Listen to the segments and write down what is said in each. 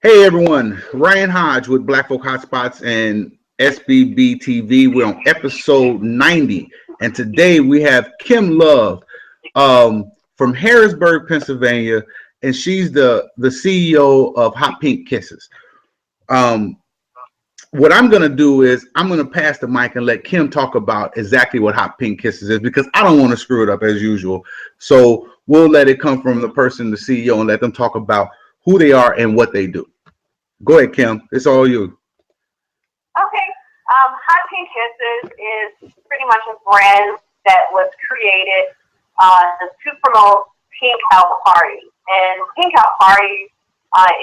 Hey everyone, Ryan Hodge with Black Folk Hotspots and SBB TV. We're on episode 90, and today we have Kim Love from Harrisburg, Pennsylvania, and she's the CEO of Hot Pink Kisses. What I'm going to do is I'm going to pass the mic and let Kim talk about exactly what Hot Pink Kisses is, because I don't want to screw it up as usual. So we'll let it come from the person, the CEO, and let them talk about who they are and what they do. Go ahead, Kim. It's all you. Okay. Hot Pink Kisses is pretty much a brand that was created to promote Pink Out Party. And Pink Out Party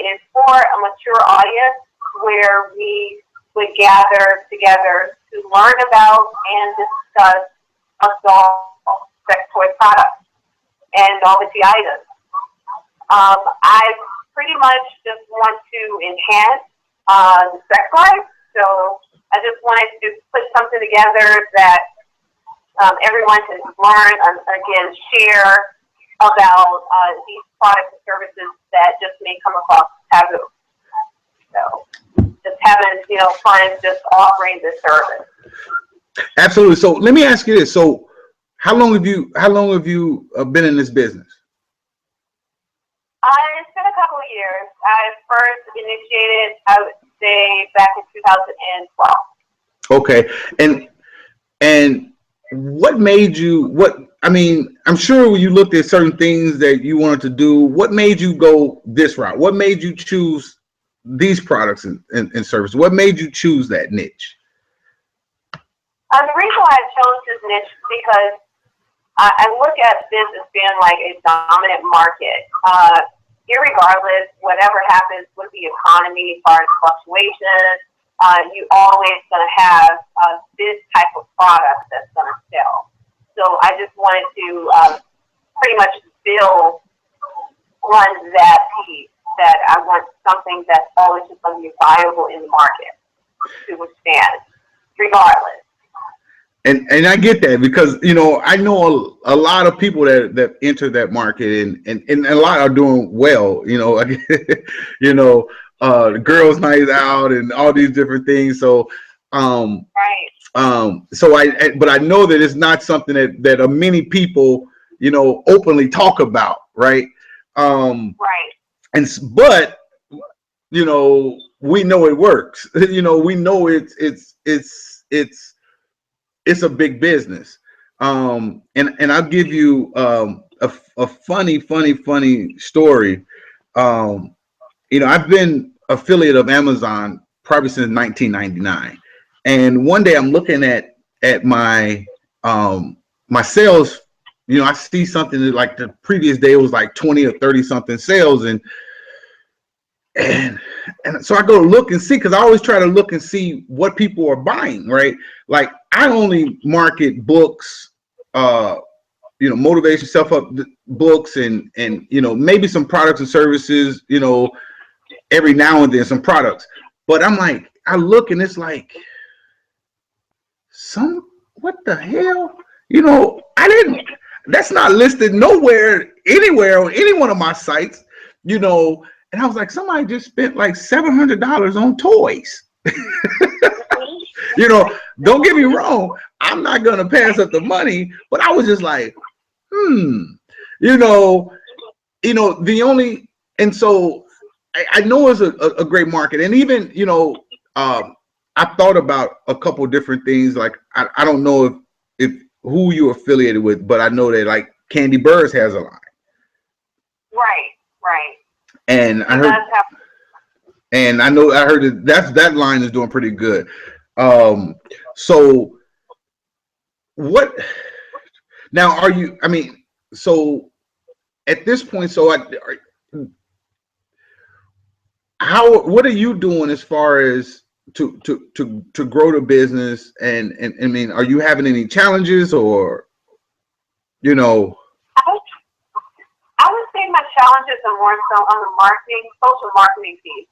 is for a mature audience where we would gather together to learn about and discuss adult sex toy products and novelty items. I pretty much just want to enhance the sex life, so I just wanted to put something together that everyone can learn and again share about these products and services that just may come across taboo. So just having fun, just offering this service. Absolutely. So let me ask you this: so how long have you been in this business? It's been a couple of years. I first initiated, I would say, back in 2012. Okay, and what made you? I'm sure when you looked at certain things that you wanted to do, what made you go this route? What made you choose these products and services? What made you choose that niche? The reason why I chose this niche is because I look at this as being like a dominant market. Irregardless, whatever happens with the economy as far as fluctuations, you always going to have this type of product that's going to sell. So I just wanted to pretty much build on that piece, that I want something that's always just going to be viable in the market to withstand, regardless. And I get that, because I know a lot of people that enter that market, and a lot are doing well. The girls' night out and all these different things. So right. But I know that it's not something that many people openly talk about, right? Right. But we know it works. We know it's a big business. And I'll give you a funny story. I've been affiliate of Amazon probably since 1999. And one day I'm looking at my my sales. I see something that, like, the previous day was like 20 or 30 something sales, and so I go look and see, because I always try to look and see what people are buying, right? Like, I only market books, motivation, self-help books, and maybe some products and services, every now and then some products. But I'm like, I look and it's like, what the hell? That's not listed nowhere, anywhere on any one of my sites, and I was like, somebody just spent like $700 on toys. Don't get me wrong, I'm not gonna pass up the money, but I was just like, and so I know it's a great market, and even I thought about a couple different things. Like, I don't know if who you're affiliated with, but I know that, like, Candy Burrs has a line. Right. And I heard, I heard that line is doing pretty good. So what now are you? I mean, so at this point, what are you doing as far as to grow the business? And I mean, are you having any challenges, or I would say my challenges are more so on the social marketing piece.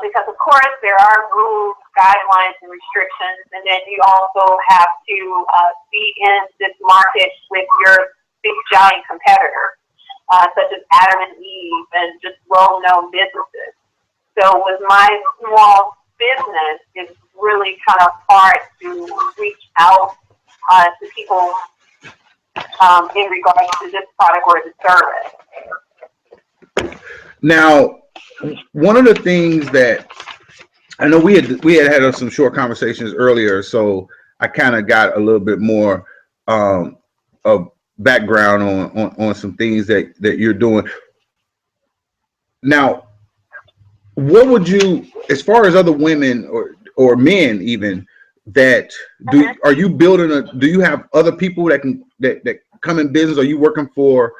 Because of course there are rules, guidelines, and restrictions, and then you also have to be in this market with your big giant competitor, such as Adam and Eve Eve and just well-known businesses. So with my small business, it's really kind of hard to reach out to people in regards to this product or the service. Now, one of the things that I know we had some short conversations earlier, so I kind of got a little bit more of background on some things that you're doing. Now, what would you, as far as other women or men even, that are you building do you have other people that come in business? Are you working for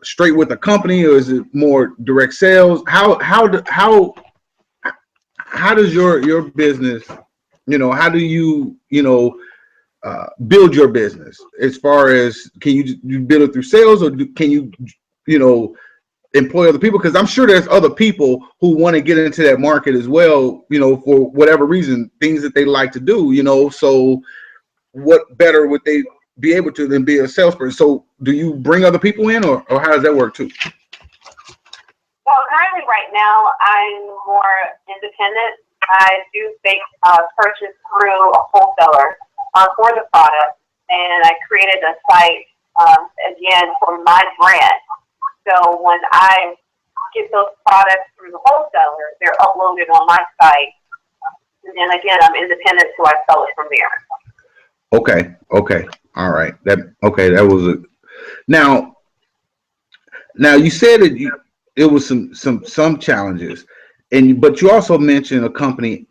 straight with a company, or is it more direct sales? How does your business, how do you build your business? As far as, can you build it through sales, or can you employ other people? Because I'm sure there's other people who want to get into that market as well, for whatever reason, things that they like to do, so what better would they be able to than be a salesperson? So do you bring other people in, or how does that work too? Well, currently right now, I'm more independent. I do purchase through a wholesaler for the product, and I created a site, again, for my brand. So when I get those products through the wholesaler, they're uploaded on my site. And then again, I'm independent, so I sell it from there. Okay. All right. That was it. Now you said that it was some challenges, but you also mentioned a company,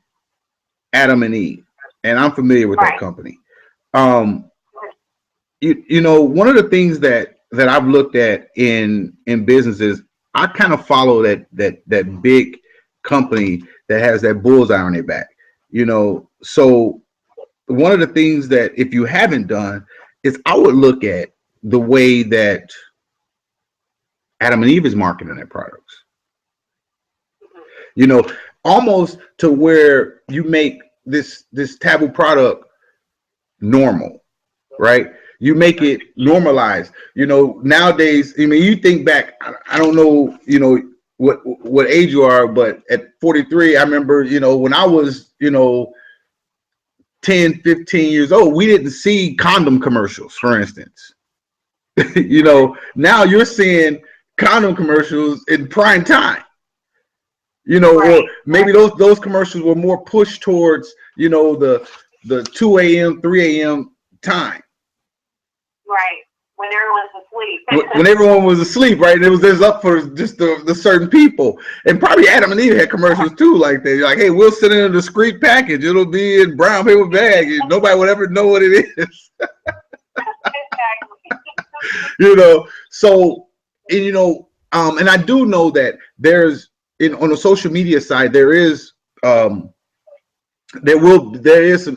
Adam and Eve, and I'm familiar with that company. One of the things that I've looked at in businesses, I kind of follow that big company that has that bullseye on their back, so one of the things that, if you haven't done, is I would look at the way that Adam and Eve is marketing their products, almost to where you make this taboo product normal, right? You make it normalized. Nowadays, you think back, I don't know, what age you are, but at 43, I remember, when I was, 10, 15 years old, we didn't see condom commercials, for instance. Now you're seeing condom commercials in prime time. Or maybe those commercials were more pushed towards, the 2 a.m., 3 a.m. time. Right. When everyone's asleep. When everyone was asleep, right? It was just up for just the certain people. And probably Adam and Eve had commercials too, like that. You're like, hey, we'll send in a discreet package. It'll be in brown paper bag. Nobody would ever know what it is. So, and I do know that there's on the social media side, there is some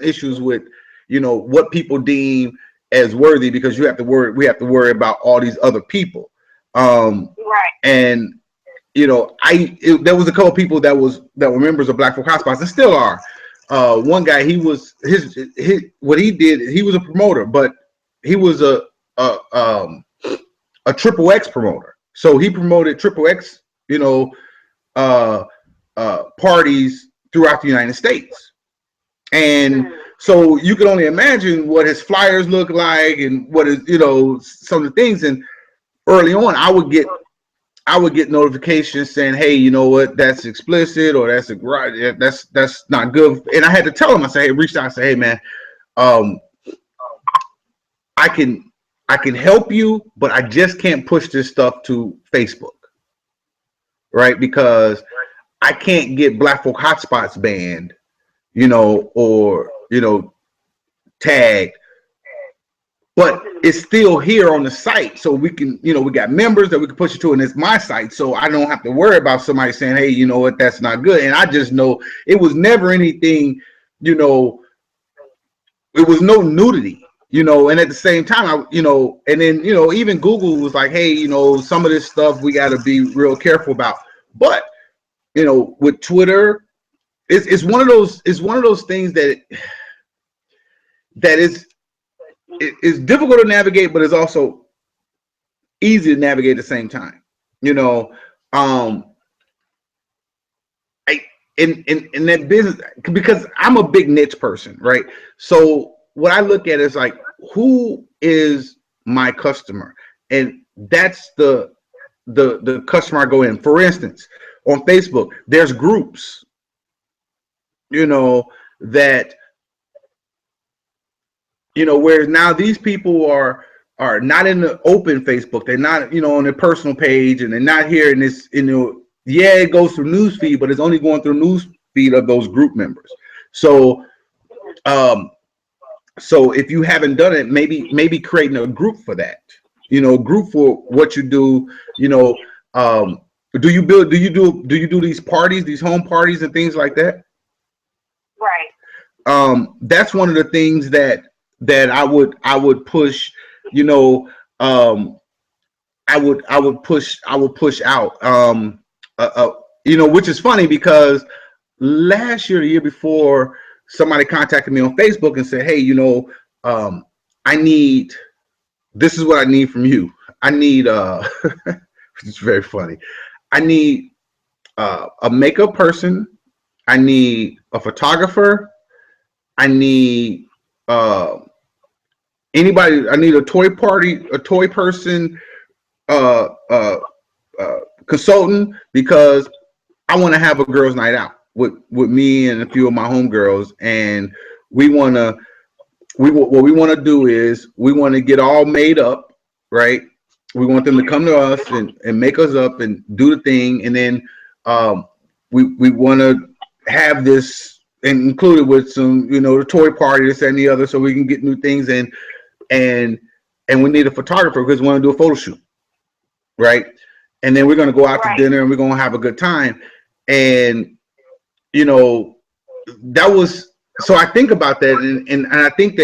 issues with, what people deem as worthy, because we have to worry about all these other people. Right. And there was a couple of people that were members of Black Folk Hotspots and still are. One guy, he was what he did, he was a promoter, but he was a triple X promoter. So he promoted triple X, parties throughout the United States. And so you can only imagine what his flyers look like and what is, some of the things. And early on, I would get notifications saying, hey, you know what, that's explicit, or that's not good. And I had to tell him, reached out and say, hey man, I can help you, but I just can't push this stuff to Facebook, right? Because I can't get Black Folk Hotspots banned, or tagged, but it's still here on the site, so we can, we got members that we can push it to, and it's my site, so I don't have to worry about somebody saying, hey, you know what, that's not good. And I just know it was never anything, it was no nudity, and at the same time, and then, even Google was like, hey, some of this stuff we got to be real careful about. But, with Twitter, it's one of those things that is difficult to navigate, but it's also easy to navigate at the same time. You know, I in that business, because I'm a big niche person, right? So what I look at is like, who is my customer, and that's the customer I go in. For instance, on Facebook, there's groups, you know, that whereas now these people are not in the open Facebook. They're not, on their personal page, and they're not here in this, yeah, it goes through news feed, but it's only going through news feed of those group members. So, so if you haven't done it, maybe creating a group for that, group for what you do, do you do these parties, these home parties and things like that? Right. That's one of the things that I would push, I would push out, which is funny because last year, the year before, somebody contacted me on Facebook and said, hey, I need, this is what I need from you. I need, it's very funny. I need a makeup person. I need a photographer. I need anybody. I need a toy person, consultant, because I want to have a girls' night out with me and a few of my homegirls, and what we want to do is we want to get all made up, right? We want them to come to us and make us up and do the thing, and then we want to have this included with some, the toy party, this and the other, so we can get new things in, and we need a photographer because we want to do a photo shoot, right? And then we're going to go out to dinner and we're going to have a good time. And that was, so I think about that, and I think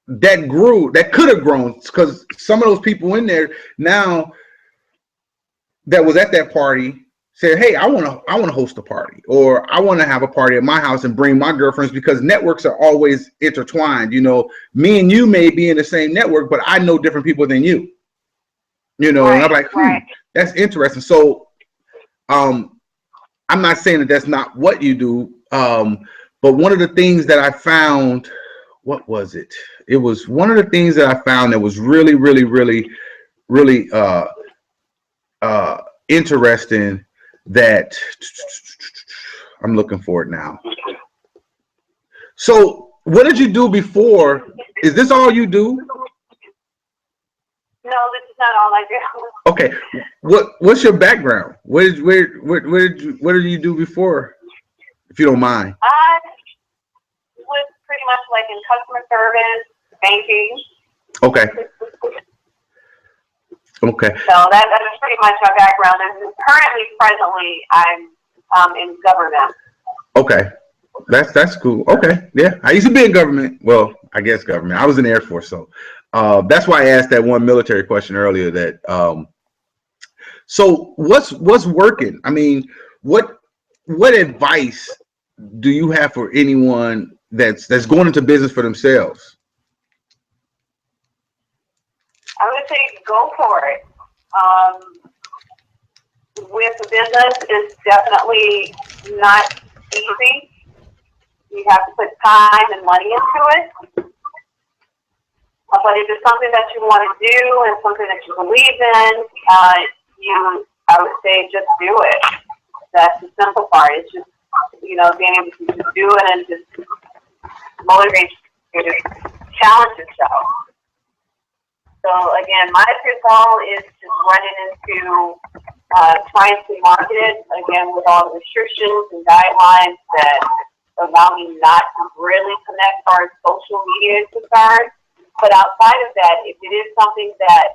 that grew, that could have grown, because some of those people in there now that was at that party said, hey, I want to host a party, or I want to have a party at my house and bring my girlfriends, because networks are always intertwined. Me and you may be in the same network, but I know different people than you, and I'm like, that's interesting. So I'm not saying that that's not what you do, but one of the things that I found, what was it? It was one of the things that I found that was really, really, really, really interesting, that I'm looking for it now. So what did you do before? Is this all you do? No, this is not all I do. Okay. What's your background? Where did you do before, if you don't mind? I was pretty much like in customer service, banking. Okay. Okay. So that is pretty much my background. And presently, I'm in government. Okay. That's cool. Okay. Yeah. I used to be in government. Well, I guess government. I was in the Air Force, so that's why I asked that one military question earlier. That so what's working? I mean, what advice do you have for anyone that's going into business for themselves? I would say go for it. With the business, it's definitely not easy. You have to put time and money into it. But if it's something that you want to do and something that you believe in, I would say just do it. That's the simple part. It's just, being able to just do it and just motivate you to challenge yourself. So again, my pitfall is just running into trying to market it, again, with all the restrictions and guidelines that allow me not to really connect as far as social media is concerned. But outside of that, if it is something that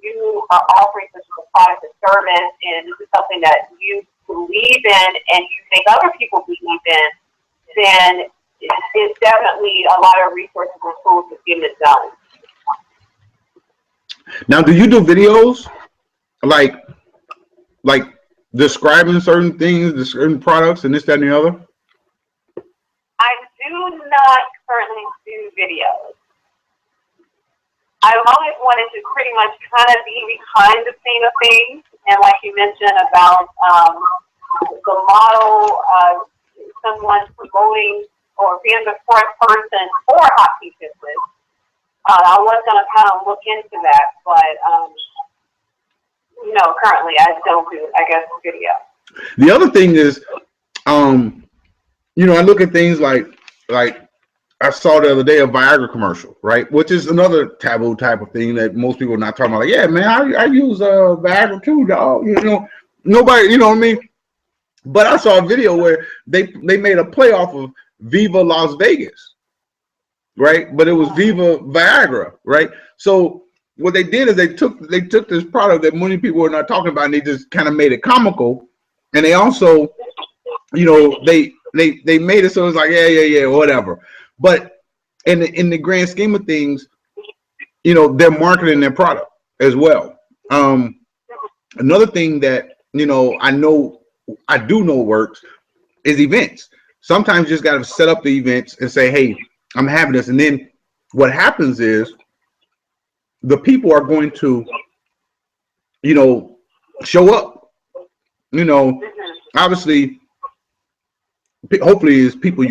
you are offering, such as a product or service, and this is something that you believe in and you think other people believe in, then it's definitely a lot of resources and tools to get it done. Now, do you do videos like describing certain things, certain products, and this, that, and the other? I do not currently do videos. I've always wanted to pretty much kind of be behind the scene of things, and like you mentioned about the model, someone promoting or being the first person for Hot Pink Kisses. I was going to kind of look into that, but currently I still do, I guess, video. The other thing is, I look at things like I saw the other day a Viagra commercial, right? Which is another taboo type of thing that most people are not talking about. Like, yeah, man, I use Viagra too, dog. Nobody, you know what I mean? But I saw a video where they made a play off of Viva Las Vegas, right? But it was Viva Viagra, right? So what they did is they took this product that many people were not talking about, and they just kind of made it comical. And they also, they made it so it's like, yeah, whatever. But in the grand scheme of things, they're marketing their product as well. Another thing that I do know works is events. Sometimes you just got to set up the events and say, hey, I'm having this. And then what happens is the people are going to, show up. Obviously, hopefully it's people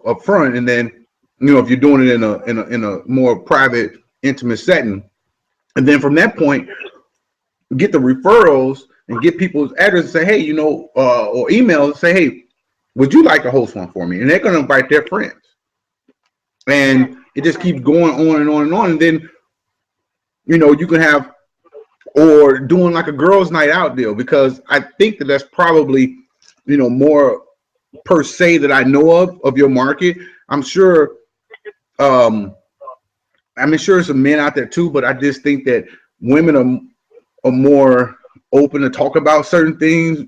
up front, and then if you're doing it in a more private, intimate setting, and then from that point, get the referrals and get people's address and say, hey, or email and say, hey, would you like to host one for me? And they're going to invite their friends, and it just keeps going on and on and on. And then you can have, or doing like a girls' night out deal, because I think that's probably more per se that I know of your market. I'm sure sure some men out there too, but I just think that women are more open to talk about certain things.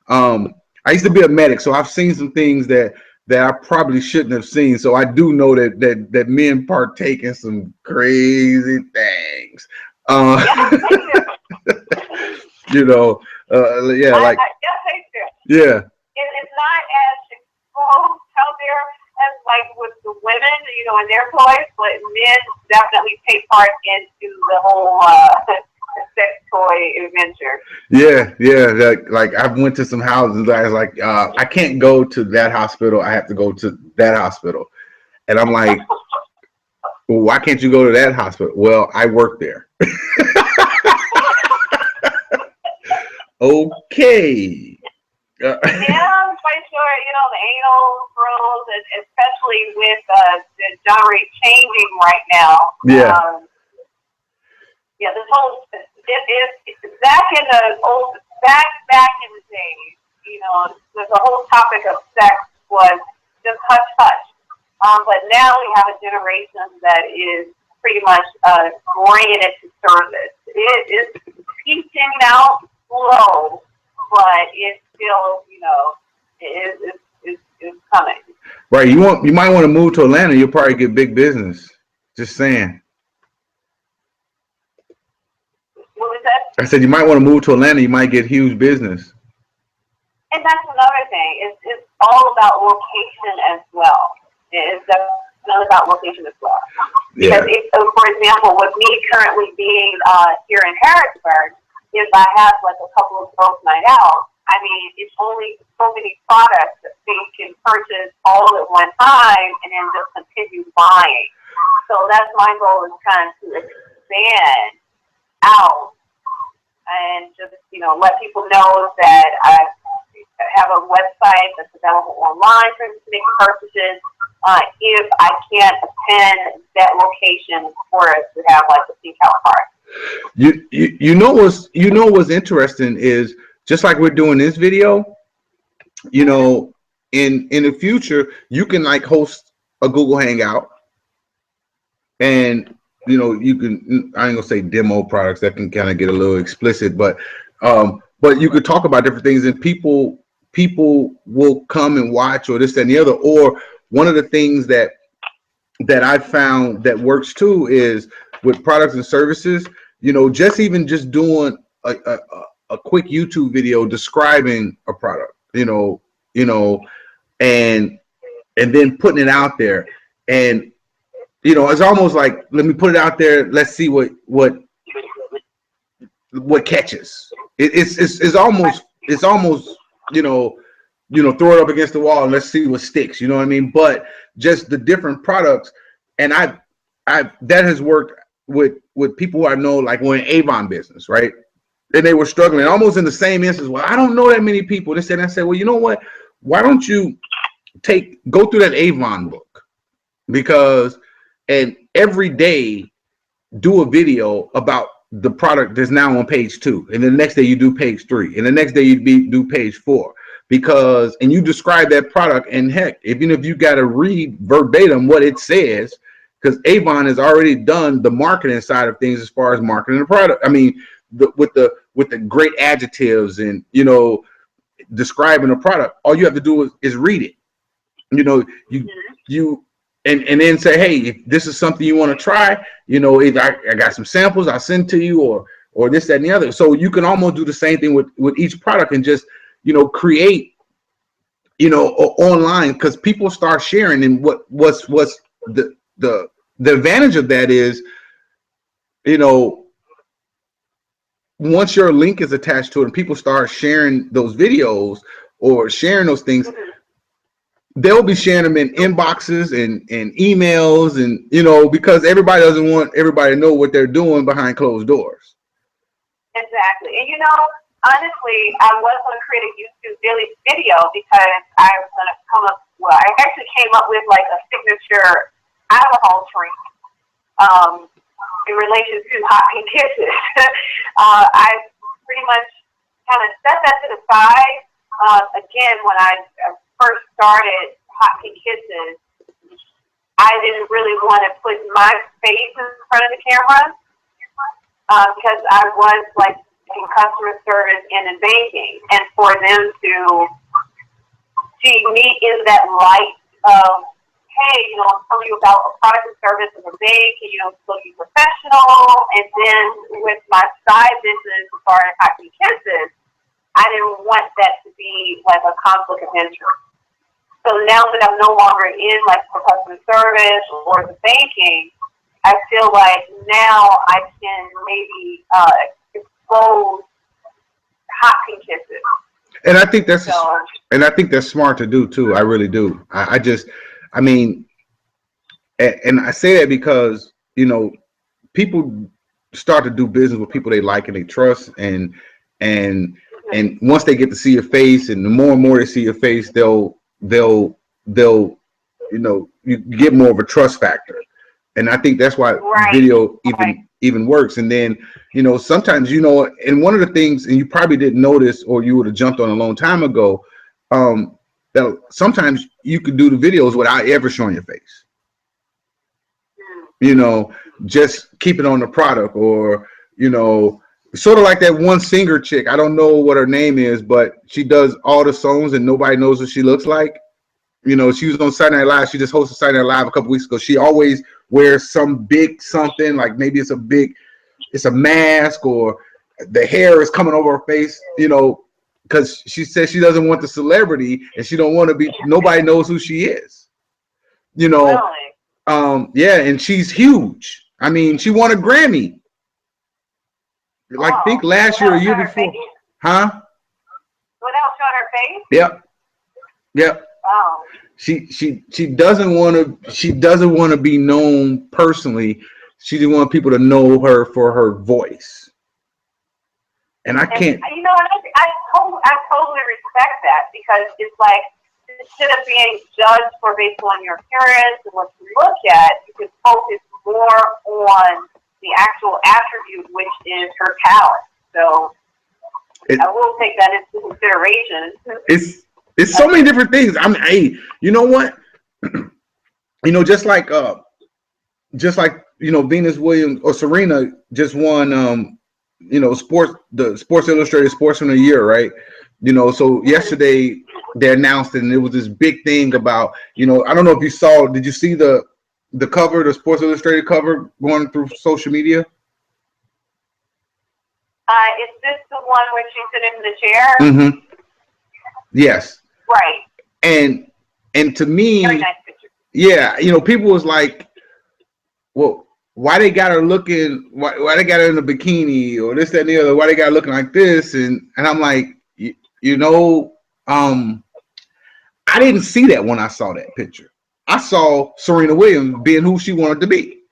I used to be a medic, so I've seen some things that I probably shouldn't have seen. So I do know that men partake in some crazy things. Yeah. It's not as exposed out there as like with the women, in their toys, but men definitely take part into the whole sex toy adventure. Yeah. Like I've went to some houses. I was like, I can't go to that hospital. I have to go to that hospital, and I'm like, well, why can't you go to that hospital? Well, I work there. Okay. Yeah, I'm quite sure, the anal throws, especially with the genre changing right now. Yeah. This whole, it's back in the days, the whole topic of sex was just hush hush. But now we have a generation that is pretty much bringing it to service. It is peaking out slow, but it's still, it's coming. Right. You might want to move to Atlanta. You'll probably get big business. Just saying. What was that? I said you might want to move to Atlanta. You might get huge business. And that's another thing. It's all about location as well. It's definitely about location as well. Yeah. Because for example, with me currently being here in Harrisburg, if I have like a couple of girls' night out, I mean, it's only so many products that they can purchase all at one time and then just continue buying. So that's my goal, is kind of to expand out and just, let people know that I have a website that's available online for them to make purchases. If I can't attend that location for us to have like a pink out card. What's interesting is, just like we're doing this video, in the future, you can like host a Google Hangout, and you can, I ain't gonna say demo products, that can kind of get a little explicit, but you could talk about different things, and people will come and watch, or this, that, and the other. Or one of the things that I found that works too is with products and services, just doing a quick YouTube video describing a product, and then putting it out there, and you know, it's almost like, let me put it out there. Let's see what catches. It's almost, throw it up against the wall and let's see what sticks. You know what I mean? But just the different products, and I that has worked with people who I know, like we're in Avon business, right? And they were struggling almost in the same instance. Well, I don't know that many people. They said, I said, well, you know what? Why don't you go through that Avon book? Because, and every day do a video about the product that's now on page 2, and the next day you do page 3, and the next day you do page 4, because, and you describe that product, and heck, even if you got to read verbatim what it says, because Avon has already done the marketing side of things as far as marketing the product. I mean, with the great adjectives and describing the product, all you have to do is read it. You and then say, hey, if this is something you want to try, either I got some samples I'll send to you, or this, that, and the other. So you can almost do the same thing with each product and just create online, because people start sharing. And what's the advantage of that is, once your link is attached to it and people start sharing those videos or sharing those things, they'll be sharing them in inboxes and emails, and because everybody doesn't want everybody to know what they're doing behind closed doors. Exactly. And honestly, I was going to create a YouTube daily video because I was going to I actually came up with like a signature alcohol drink in relation to hot pink kisses. I pretty much kind of set that to the side. Again, when I first started Hot Pink Kisses, I didn't really want to put my face in front of the camera because I was like in customer service and in banking, and for them to see me in that light of, hey, I'm telling you about a product and service of a bank, and still be professional, and then with my side business as far as Hot Pink Kisses, I didn't want that to be like a conflict of interest. So now that I'm no longer in like the customer service or the banking, I feel like now I can maybe expose Hot Pink Kisses. And I think that's smart to do too. I really do. I mean, and I say that because people start to do business with people they like and they trust, and once they get to see your face, and the more and more they see your face, they'll you get more of a trust factor. And I think that's why video even works. And then sometimes and one of the things, and you probably didn't notice, or you would have jumped on a long time ago, that sometimes you could do the videos without ever showing your face. Just keep it on the product, or sort of like that one singer chick. I don't know what her name is, but she does all the songs and nobody knows what she looks like. She was on Saturday Night Live. She just hosted Saturday Night Live a couple weeks ago. She always wears some big something, like maybe it's a mask, or the hair is coming over her face, because she says she doesn't want the celebrity, and she don't want to be, nobody knows who she is. Really? Yeah, and she's huge. I mean, she won a Grammy. Like, I think last year or year before. Huh? Without showing her face? Yep. Oh. She doesn't want to be known personally. She just wants people to know her for her voice. And I can't. I totally respect that, because it's like, instead of being judged based on your appearance and what you look at, you can focus more on the actual attribute, which is her talent. So I will take that into consideration. It's so many different things. I mean, hey, you know what? Just like Venus Williams or Serena just won the Sports Illustrated Sportsman of the Year, right? So yesterday they announced it, and it was this big thing about, I don't know if you saw, did you see the cover, the Sports Illustrated cover going through social media? Is this the one where she's sitting in the chair? Mm-hmm. Yes. Right. And to me, very nice picture. Yeah, people was like, well, why they got her looking? Why they got her in a bikini or this, that, and the other? Why they got her looking like this? And I'm like, you know, I didn't see that when I saw that picture. I saw Serena Williams being who she wanted to be.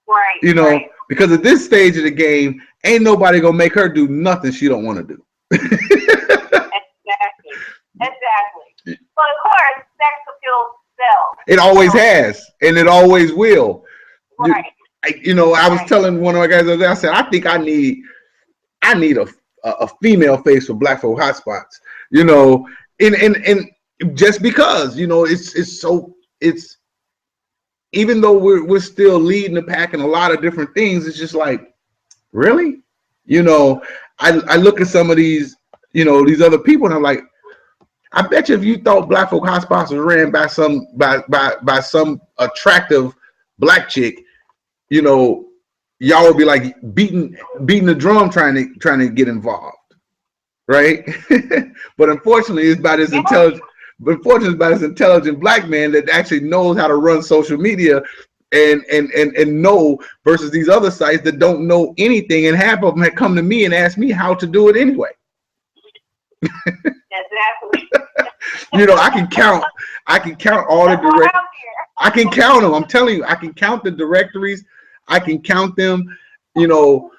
Right. You know, right. because at this stage of the game, ain't nobody gonna make her do nothing she don't want to do. Exactly. But of course, sex appeal sells. It always has, and it always will. Right. I was telling one of my guys the other day, I said, I think I need a female face for Black Folk Hotspots. You know, and just because, you know, it's even though we're still leading the pack in a lot of different things, it's just like, really? You know, I look at some of these, you know, these other people, and I'm like, I bet you if you thought Black Folk Hotspots was ran by some attractive black chick, you know, y'all would be like beating the drum trying to get involved, right? But unfortunately, it's by this intelligent. But unfortunately, it's by this intelligent black man that actually knows how to run social media and know, versus these other sites that don't know anything, and half of them had come to me and asked me how to do it anyway. Exactly. You know, I can count all the direct. I can count them. I'm telling you, I can count the directories. I can count them, you know,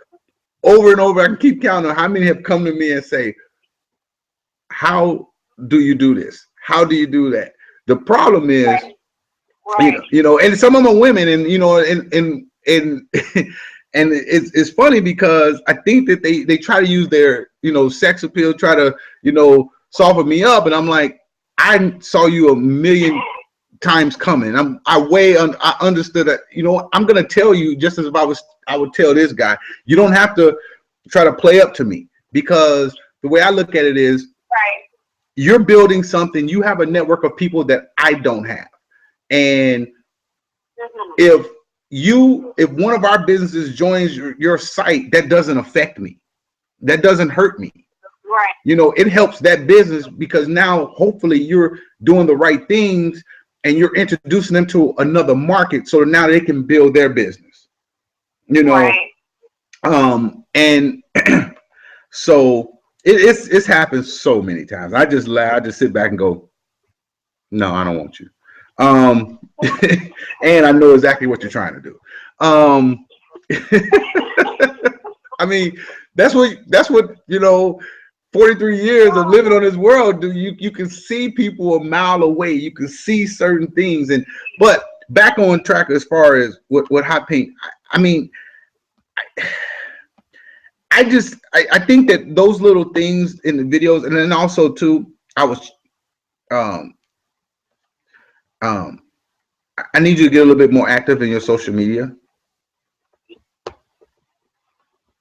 over and over. I can keep counting how many have come to me and say, how do you do this? How do you do that? The problem is, right. You know, and some of them are women, and you know, and it's funny because I think that they try to use their, you know, sex appeal, try to, you know, soften me up, and I'm like, I saw you a million times coming. I understood that, you know, I'm gonna tell you just as if I would tell this guy, you don't have to try to play up to me, because the way I look at it is, right, you're building something, you have a network of people that I don't have. And if one of our businesses joins your site, that doesn't affect me. That doesn't hurt me. Right. You know, it helps that business, because now hopefully you're doing the right things and you're introducing them to another market, so now they can build their business. You know, right. And so it's happened so many times. I just laugh. I just sit back and go, no, I don't want you. And I know exactly what you're trying to do. I mean, that's what, you know, 43 years of living on this world, you can see people a mile away. You can see certain things. But back on track as far as what hot pink, I mean, I think that those little things in the videos, and then also too, I need you to get a little bit more active in your social media.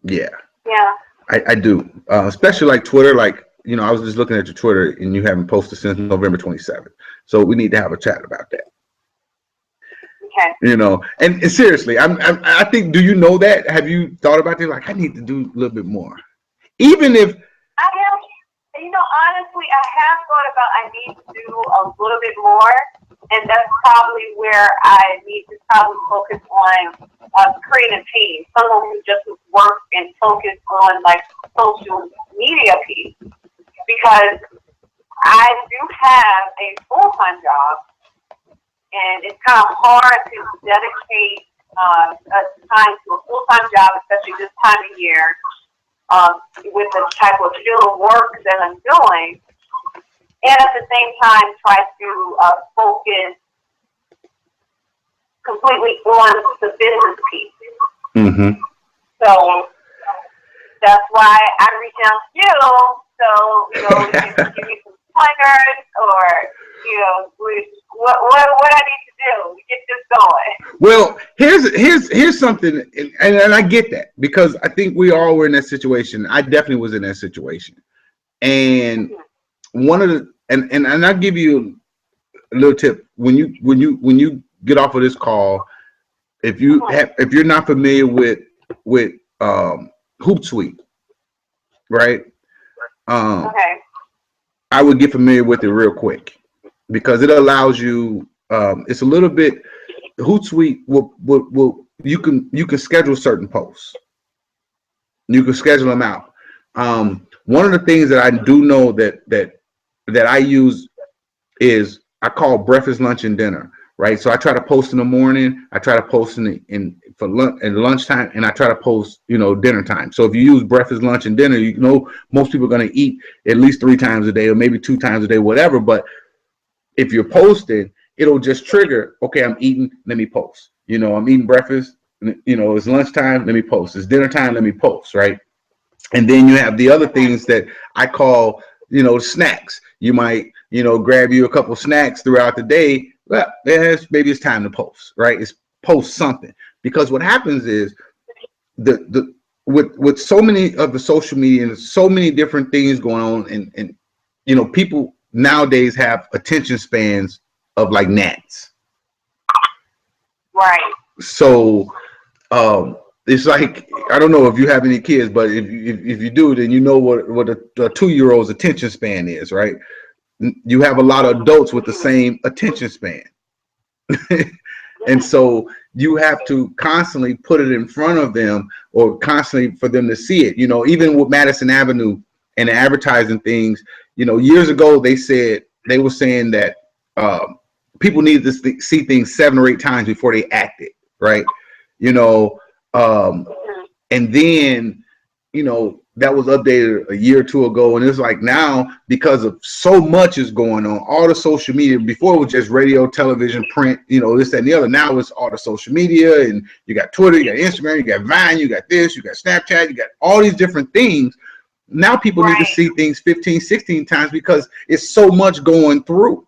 Yeah. Yeah. I do, especially like Twitter. Like, you know, I was just looking at your Twitter, and you haven't posted since November 27th. So we need to have a chat about that. Okay. You know, and seriously, I think, do you know that? Have you thought about this? Like, I need to do a little bit more, even if. I have, you know, honestly, I have thought about I need to do a little bit more, and that's probably where I need to probably focus on creating a team, someone who just works and focus on like social media piece, because I do have a full-time job, and it's kind of hard to dedicate time to a full-time job, especially this time of year, with the type of field work that I'm doing, and at the same time try to focus completely on the business piece. Mm-hmm. So that's why I reached out to you. So, you know, you can give me some pointers, or, you know, what I need to do to get this going. Well, here's something, and I get that, because I think we all were in that situation. I definitely was in that situation, and one of the and I'll give you a little tip when you get off of this call. If you're not familiar with Hootsuite, right? Okay. I would get familiar with it real quick, because it allows you. It's a little bit Hootsuite will you can schedule certain posts. You can schedule them out. One of the things that I do know that I use is I call breakfast, lunch, and dinner. Right. So I try to post in the morning. I try to post for lunch and lunchtime, and I try to post, dinner time. So if you use breakfast, lunch, and dinner, most people are going to eat at least 3 times a day or maybe 2 times a day, whatever. But if you're posting, it'll just trigger, okay, I'm eating, let me post. I'm eating breakfast, it's lunchtime, let me post. It's dinner time, let me post, right? And then you have the other things that I call, snacks. You might, grab you a couple snacks throughout the day. Well, maybe it's time to post, right? It's post something. Because what happens is with so many of the social media and so many different things going on, and people nowadays have attention spans of like gnats. Right. So it's like, I don't know if you have any kids, but if you do, then you know what a 2-year-old's attention span is, right? You have a lot of adults with the same attention span. And so you have to constantly put it in front of them or constantly for them to see it. Even with Madison Avenue and the advertising things, years ago they were saying that people needed to see things 7 or 8 times before they acted, right? And then, that was updated a year or 2 ago. And it's like now, because of so much is going on, all the social media, before it was just radio, television, print, this, that, and the other. Now it's all the social media, and you got Twitter, you got Instagram, you got Vine, you got this, you got Snapchat, you got all these different things. Now people need to see things 15, 16 times because it's so much going through.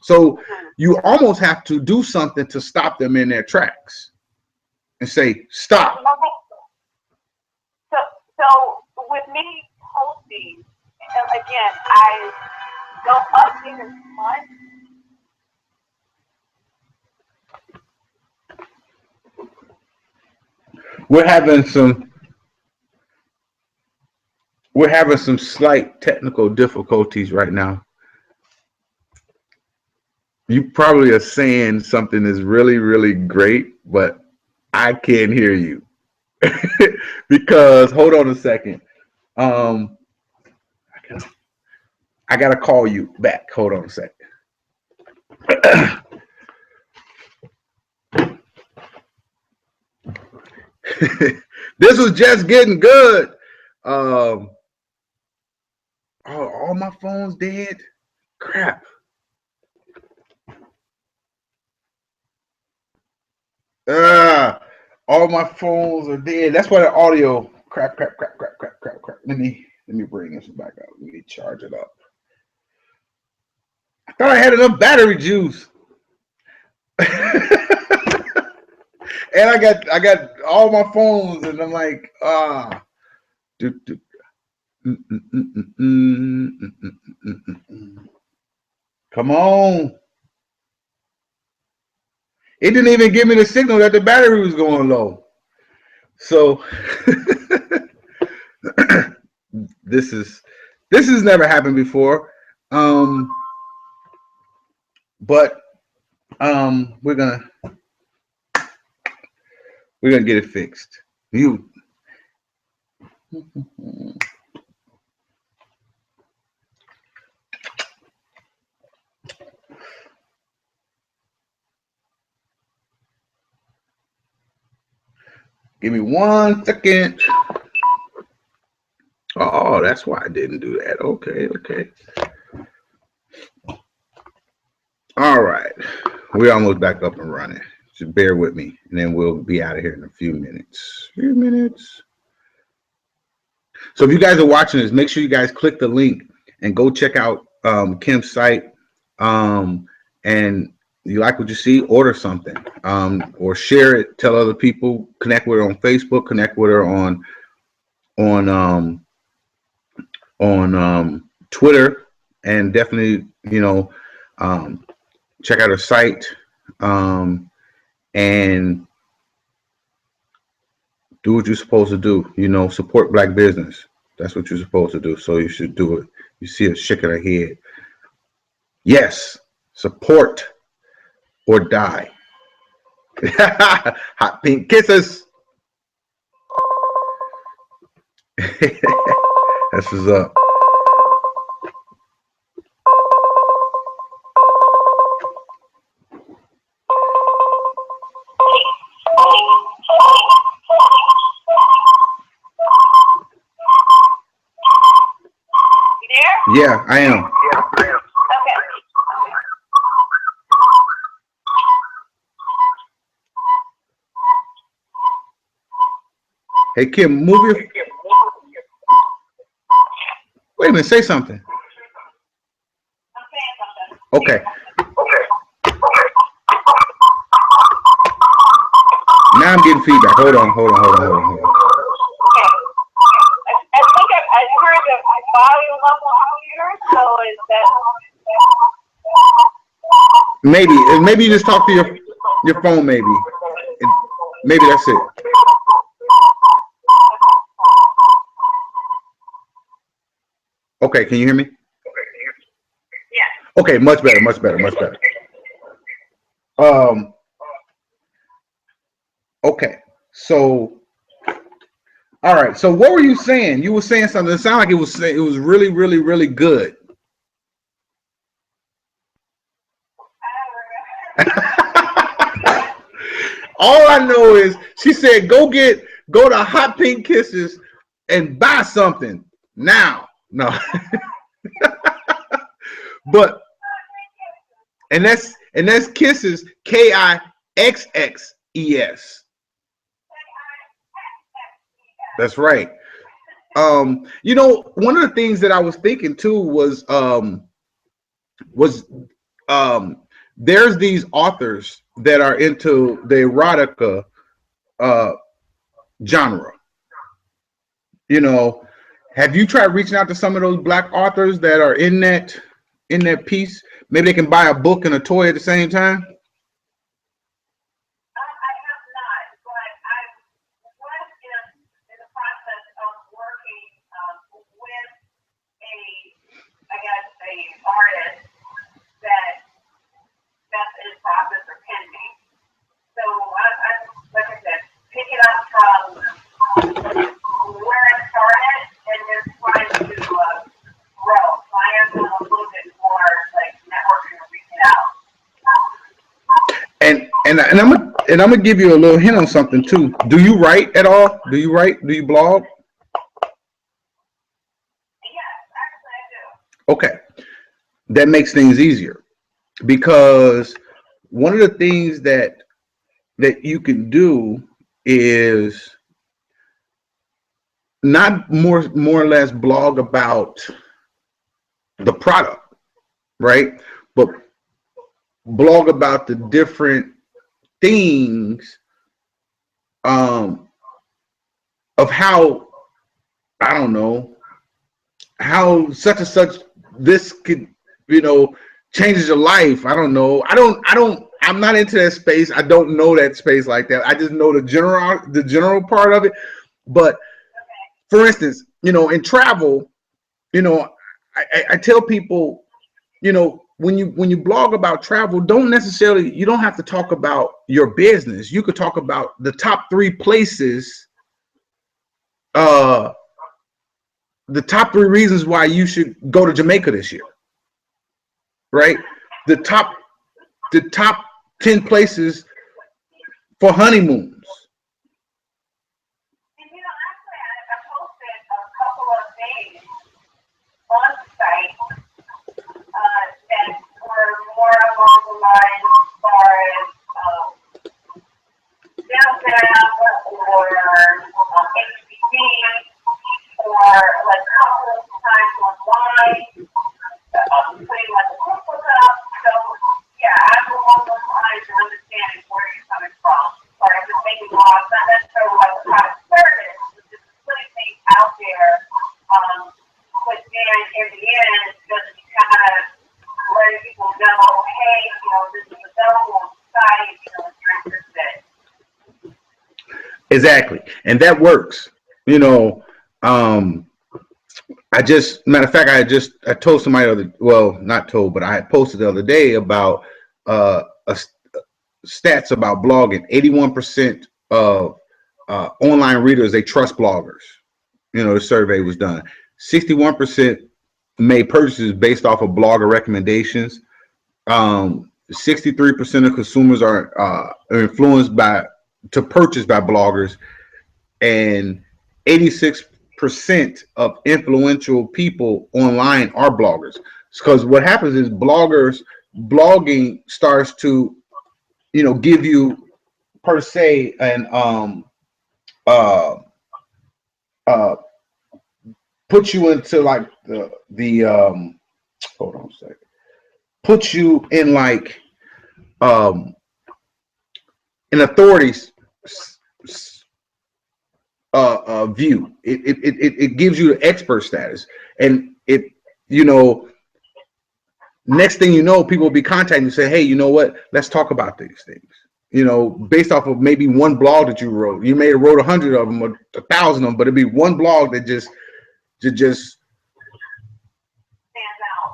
So you almost have to do something to stop them in their tracks and say, stop. So with me posting, again, I don't update as much. We're having some slight technical difficulties right now. You probably are saying something that's really, really great, but I can't hear you. Because hold on a second. I gotta call you back. Hold on a second. This was just getting good. Oh, all my phones dead. Crap. All my phones are dead. That's why the audio crap. Let me bring this back up. Let me charge it up. I thought I had enough battery juice. And I got all my phones, and I'm like, come on. It didn't even give me the signal that the battery was going low. So this has never happened before. But we're gonna get it fixed. You give me 1 second. Oh, that's why I didn't do that. Okay. All right. We're almost back up and running. Just bear with me, and then we'll be out of here in a few minutes. So if you guys are watching this, make sure you guys click the link and go check out Kim's site. And you like what you see, order something, or share it, tell other people, connect with her on Facebook, connect with her on Twitter, and definitely, check out her site, and do what you're supposed to do. Support Black business. That's what you're supposed to do. So you should do it. You see her shaking her head. Yes, support or die. Hot pink kisses. That's what's up. You there? Yeah, I am. Okay. Hey, Kim, move your. Wait a minute, say something. I'm saying something. Okay. Now I'm getting feedback. Hold on. Okay. I think I heard the volume level here, so is that... Maybe you just talk to your phone. Maybe that's it. Okay, can you hear me? Yeah. Okay, much better. Okay, so all right. So what were you saying? You were saying something. It sounded like it was really good. All I know is she said, go to Hot Pink Kisses and buy something now. No. But and that's kisses, KIXXES. That's right. You know, one of the things that I was thinking too was there's these authors that are into the erotica genre. You know, have you tried reaching out to some of those Black authors that are in that piece? Maybe they can buy a book and a toy at the same time. I have not, but I was in the process of working with I guess, a artist that that's in process of pending. So I like I said, pick it up from where it started and just trying to grow. So I am doing a little bit more like networking and reaching out. And I'm gonna give you a little hint on something too. Do you write at all? Do you write? Do you blog? Yes, actually I do. Okay, that makes things easier because one of the things that you can do is not more or less blog about the product, right? But blog about the different things of how, I don't know, how such and such this could, changes your life. I don't know. I'm not into that space. I don't know that space like that. I just know the general part of it. But for instance, in travel, I tell people, when you blog about travel, you don't have to talk about your business. You could talk about the top 3 places, the top 3 reasons why you should go to Jamaica this year, right? The top 10 places for honeymoons. Actually, I posted a couple of things on the site that were more along the lines as far as downtown or HPD or like couple times online, putting like a cookbook up. So yeah, I'm along those lines and understanding where you're coming from. So I just making blogs, not necessarily like a product service, but just putting things out there. But then in the end, just kind of letting people know, hey, this is available on the site, if you're interested. Exactly, and that works. Matter of fact, I told somebody not told, but I had posted the other day about stats about blogging. 81% of online readers, they trust bloggers. You know, the survey was done. 61% made purchases based off of blogger recommendations. 63% of consumers are influenced to purchase by bloggers, and 86% of influential people online are bloggers. Because what happens is blogging starts to, you know, give you per se an uh uh put you into like the hold on a second, put you in like an authority's view. It gives you the expert status, and it, you know, next thing you know, people will be contacting you, say, hey, you know what, let's talk about these things, you know, based off of maybe one blog that you wrote. You may have wrote 100 of them or 1,000 of them, but it'd be one blog that just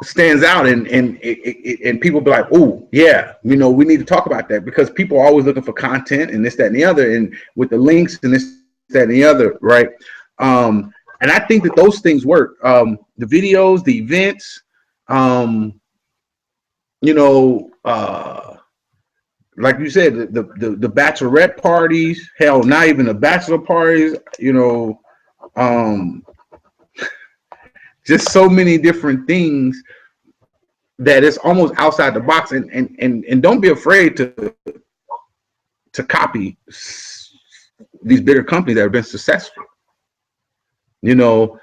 stands out, and people be like, oh yeah, you know, we need to talk about that, because people are always looking for content and this, that, and the other, and with the links and this, that, and the other, right? And I think that those things work. The videos, the events, you know, like you said, the bachelorette parties, hell, not even the bachelor parties, you know, just so many different things that it's almost outside the box, and don't be afraid to copy these bigger companies that have been successful. You know,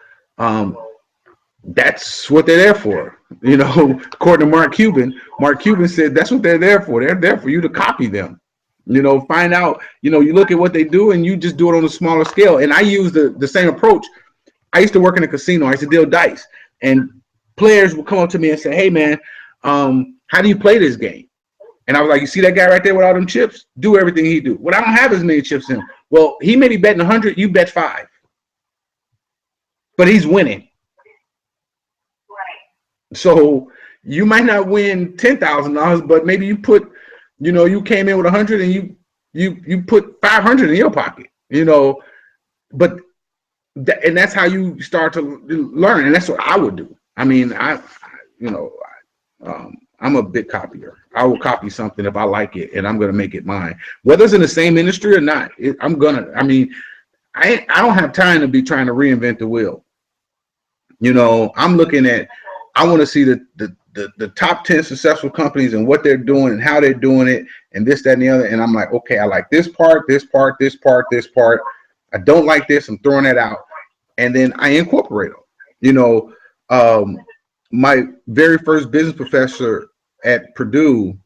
that's what they're there for. You know, according to Mark Cuban said that's what they're there for. They're there for you to copy them. You know, find out, you know, you look at what they do and you just do it on a smaller scale. And I use the same approach. I used to work in a casino. I used to deal dice, and players would come up to me and say, hey man, how do you play this game? And I was like, you see that guy right there with all them chips? Do everything he do. Well, I don't have as many chips in him. Well, he may be betting 100, you bet 5. But he's winning. Right. So you might not win $10,000, but maybe you put, you know, you came in with 100 and you put 500 in your pocket, you know, but and that's how you start to learn, and that's what I would do. I mean, you know, I'm a big copier. I will copy something if I like it, and I'm going to make it mine, whether it's in the same industry or not. I mean, I don't have time to be trying to reinvent the wheel. You know, I'm looking at, I want to see the top 10 successful companies and what they're doing and how they're doing it and this, that, and the other. And I'm like, okay, I like this part, this part, this part, this part. I don't like this. I'm throwing that out. And then I incorporate them. You know, my very first business professor at Purdue,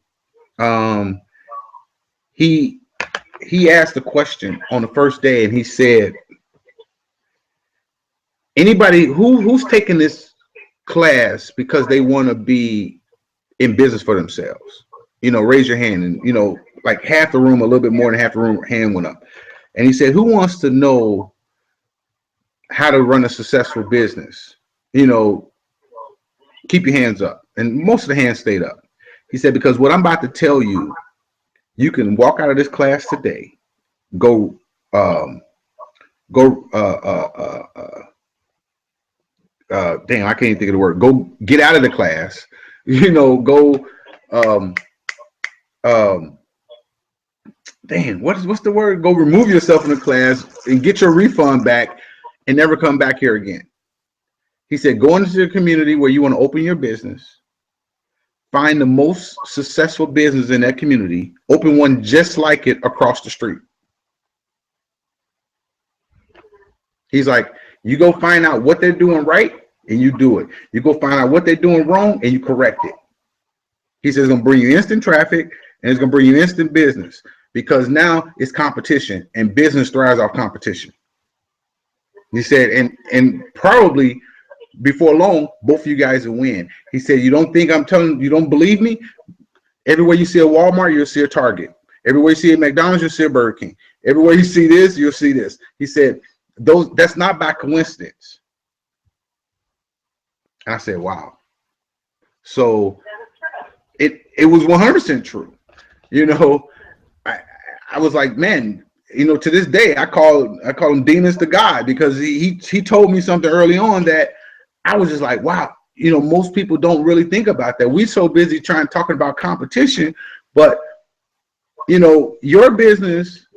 he asked a question on the first day, and he said, anybody who's taking this class because they want to be in business for themselves, you know, raise your hand. And, you know, like half the room, a little bit more than half the room, hand went up. And he said, who wants to know how to run a successful business? You know, keep your hands up. And most of the hands stayed up. He said, because what I'm about to tell you, you can walk out of this class today, go damn, I can't even think of the word. Go get out of the class, you know, go damn, what's the word? Go remove yourself from the class and get your refund back and never come back here again. He said, go into the community where you want to open your business, find the most successful business in that community, open one just like it across the street. He's like, you go find out what they're doing right and you do it. You go find out what they're doing wrong and you correct it. He says it's going to bring you instant traffic and it's going to bring you instant business, because now it's competition and business thrives off competition. He said, and probably before long, both of you guys will win. He said, you don't think I'm telling you, don't believe me? Everywhere you see a Walmart, you'll see a Target. Everywhere you see a McDonald's, you'll see a Burger King. Everywhere you see this, you'll see this. He said, that's not by coincidence. I said, wow. So it was 100% true. You know, I was like, man, to this day, I call him demons to God, because he told me something early on that I was just like, wow, most people don't really think about that. We're so busy talking about competition, but your business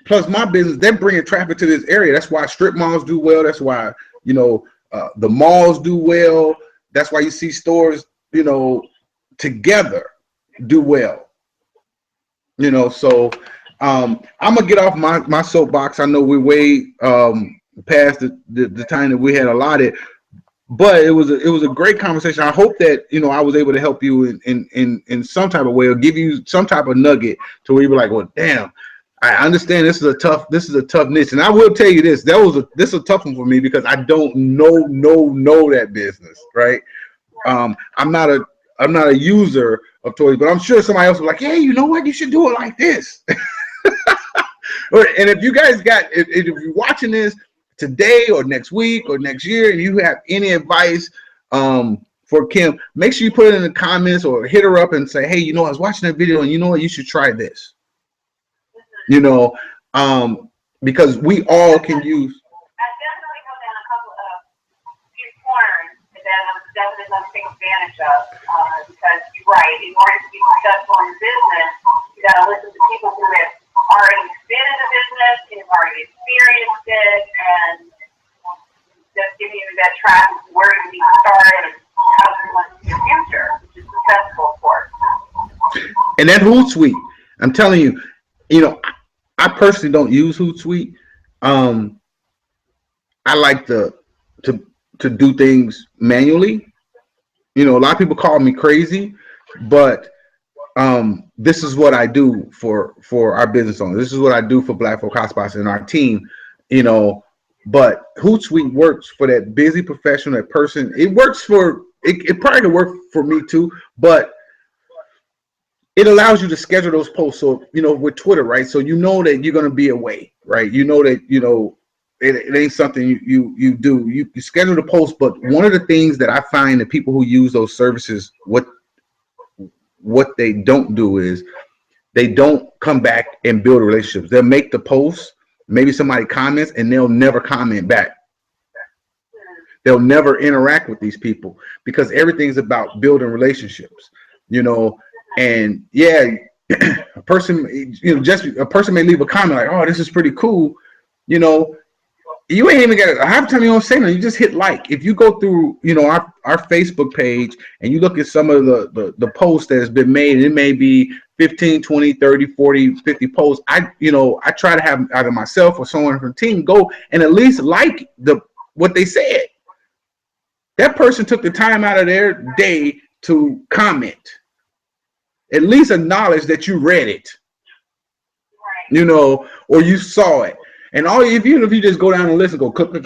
plus my business, they're bringing traffic to this area. That's why strip malls do well. That's why, the malls do well. That's why you see stores, together do well. So I'm gonna get off my soapbox. I know we're way past the time that we had allotted, but it was a great conversation. I hope that I was able to help you in some type of way, or give you some type of nugget to where you were like, well, damn, I understand this is a tough niche. And I will tell you this is a tough one for me, because I don't know that business, right? I'm not a user of toys, but I'm sure somebody else was like, hey, you know what, you should do it like this. And if you guys if you're watching this today or next week or next year, and you have any advice for Kim, make sure you put it in the comments or hit her up and say, hey, I was watching that video, and you know what, you should try this. Because we all can use. I definitely go down a couple of few corners that I'm definitely going to take advantage of, because you're right, in order to be successful in business, you got to listen to people who have already been in the business, who've already experienced it, and just giving you that track of where you need to start and how you want to see your future, which is successful, of course. And that Hootsuite, I'm telling you, I personally don't use Hootsuite. I like to do things manually. A lot of people call me crazy, but this is what I do for our business owners. This is what I do for Black Folk Hotspots and our team. But Hootsuite works for that busy professional, that person. It works for it probably could work for me too, but it allows you to schedule those posts. So, with Twitter, right? So that you're going to be away, right? That, it ain't something you do. You schedule the post, but one of the things that I find that people who use those services, what they don't do is they don't come back and build relationships. They'll make the post, maybe somebody comments, and they'll never comment back. They'll never interact with these people, because everything's about building relationships, and yeah, a person may leave a comment like, oh, this is pretty cool. You ain't even got half the time you don't say nothing. You just hit like. If you go through, our Facebook page and you look at some of the posts that has been made, and it may be 15, 20, 30, 40, 50 posts. I try to have either myself or someone from the team go and at least like what they said. That person took the time out of their day to comment. At least acknowledge that you read it, or you saw it. And even if you just go down and listen, go click,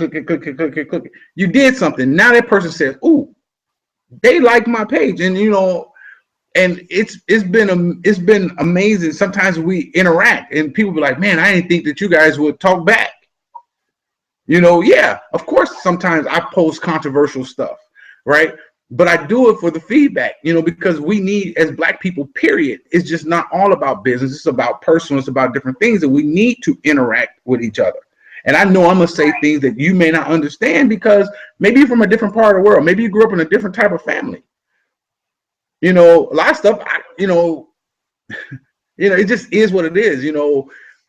you did something. Now that person says, "Ooh, they like my page," and and it's been amazing. Sometimes we interact, and people be like, "Man, I didn't think that you guys would talk back." Yeah, of course. Sometimes I post controversial stuff, right? But I do it for the feedback, because we need, as Black people, period. It's just not all about business. It's about personal. It's about different things, and we need to interact with each other. And I know I'm going to say things that you may not understand, because maybe you're from a different part of the world. Maybe you grew up in a different type of family. A lot of stuff, it just is what it is.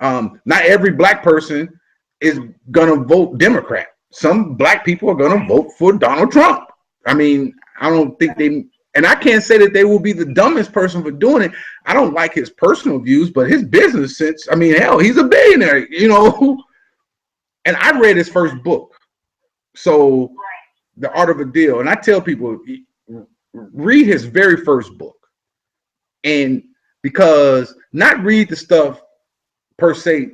Not every Black person is going to vote Democrat. Some Black people are going to vote for Donald Trump. I mean, I don't think and I can't say that they will be the dumbest person for doing it. I don't like his personal views, but his business sense, hell, he's a billionaire, And I read his first book, so The Art of a Deal. And I tell people, read his very first book. And because not read the stuff per se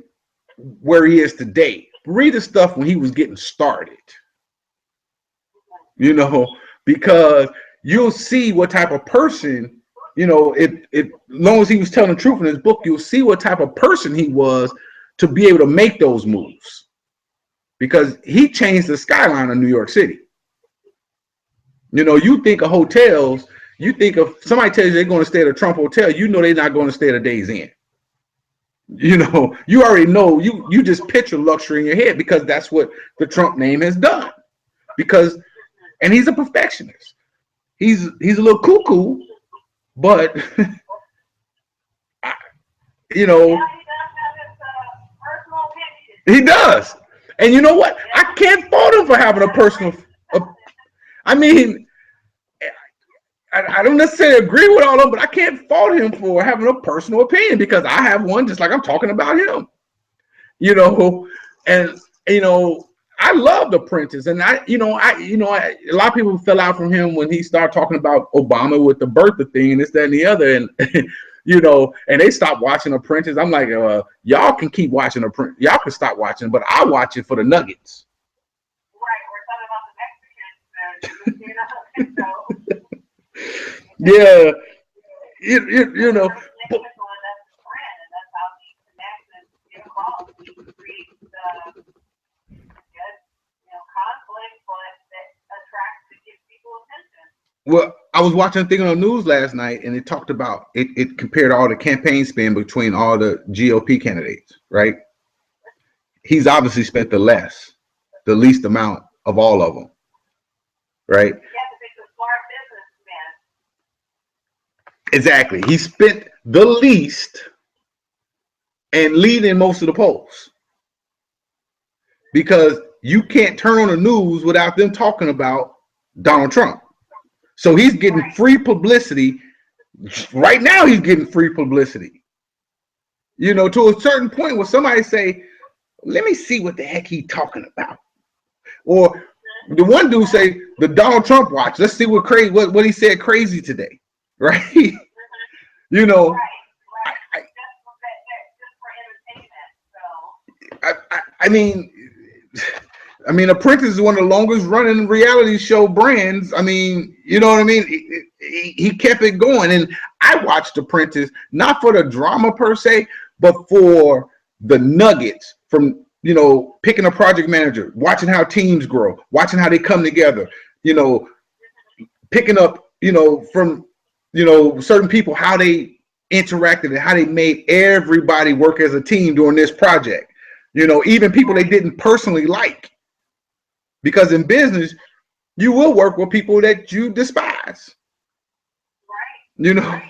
where he is today, read the stuff when he was getting started. Because you'll see what type of person, as long as he was telling the truth in his book, you'll see what type of person he was to be able to make those moves. Because he changed the skyline of New York City. You think of hotels, you think of somebody tells you they're going to stay at a Trump hotel, they're not going to stay at a Days Inn. You know, you already know, you just picture luxury in your head because that's what the Trump name has done. Because, and he's a perfectionist. He's a little cuckoo, but you know, he does. And you know what? I can't fault him for having a personal. I mean, I don't necessarily agree with all of them, but I can't fault him for having a personal opinion because I have one just like I'm talking about him. You know, and you know, I love The Apprentice, and a lot of people fell out from him when he started talking about Obama with the birther thing and this, that, and the other, and you know, and they stopped watching Apprentice. I'm like, y'all can keep watching Apprentice, y'all can stop watching, but I watch it for the nuggets. Right, we're talking about the Mexicans, yeah, you know. But, well, I was watching a thing on the news last night, and it talked about it. It compared all the campaign spend between all the GOP candidates. Right? He's obviously spent the least amount of all of them. Right? Exactly. He spent the least and leading most of the polls because you can't turn on the news without them talking about Donald Trump. So he's getting free publicity. Right now, he's getting free publicity. You know, to a certain point where somebody say, let me see what the heck he's talking about. Or the one dude say, the Donald Trump watch. Let's see what he said crazy today. Right? You know, I mean, Apprentice is one of the longest running reality show brands. I mean, you know what I mean? He kept it going. And I watched Apprentice, not for the drama per se, but for the nuggets from, you know, picking a project manager, watching how teams grow, watching how they come together, you know, picking up, you know, from, you know, certain people, how they interacted and how they made everybody work as a team during this project. You know, even people they didn't personally like. Because in business, you will work with people that you despise. Right. You know,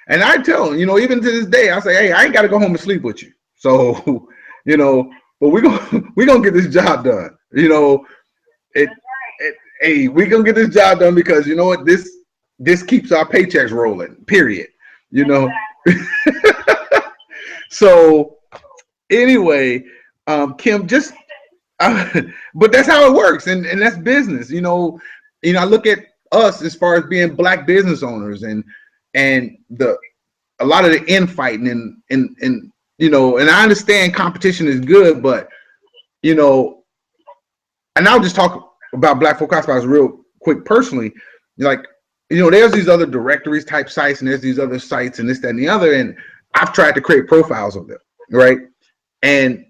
and I tell them, you know, even to this day, I say, hey, I ain't got to go home and sleep with you. So, you know, but we're gonna get this job done. You know, hey, we're gonna get this job done because you know what, this keeps our paychecks rolling. Period. You know. So anyway, Kim, just but that's how it works, and that's business. You know, I look at us as far as being black business owners, and a lot of the infighting and you know, and I understand competition is good, but you know, and I'll just talk about Black Folk Hotspots real quick personally. Like, you know, there's these other directories type sites, and there's these other sites, and this, that, and the other, and I've tried to create profiles of them, right? And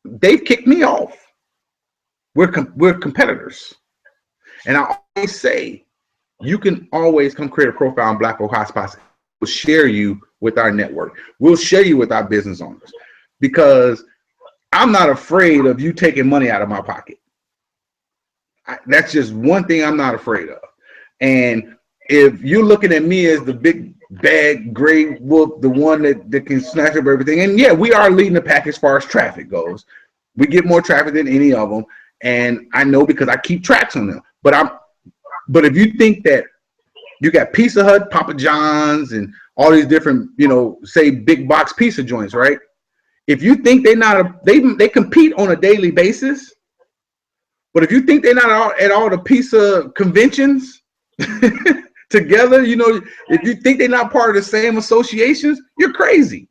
they've kicked me off. We're competitors, and I always say you can always come create a profile on Black Folk Hotspots. We'll share you with our network. We'll share you with our business owners because I'm not afraid of you taking money out of my pocket. That's just one thing I'm not afraid of. And if you're looking at me as the big bad gray wolf, the one that can snatch up everything, and yeah, we are leading the pack as far as traffic goes. We get more traffic than any of them, and I know because I keep tracks on them. But if you think that you got Pizza Hut, Papa John's, and all these different, you know, say big box pizza joints, right? If you think they compete on a daily basis, but if you think they're not at all the pizza conventions together, you know, if you think they're not part of the same associations, you're crazy.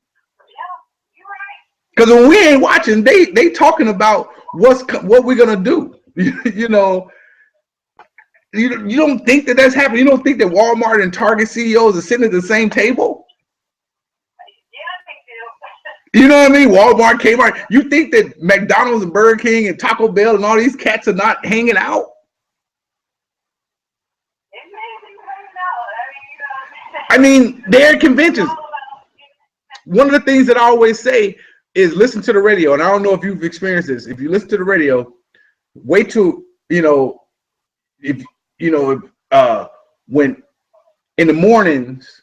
Because when we ain't watching, they talking about what we're gonna do. You know, you don't think that's happening. You don't think that Walmart and Target CEOs are sitting at the same table? You know what I mean? Walmart, Kmart. You think that McDonald's and Burger King and Taco Bell and all these cats are not hanging out? I mean, they're at conventions. one of the things that I always say is listen to the radio. And I don't know if you've experienced this. If you listen to the radio, wait till, if, when in the mornings,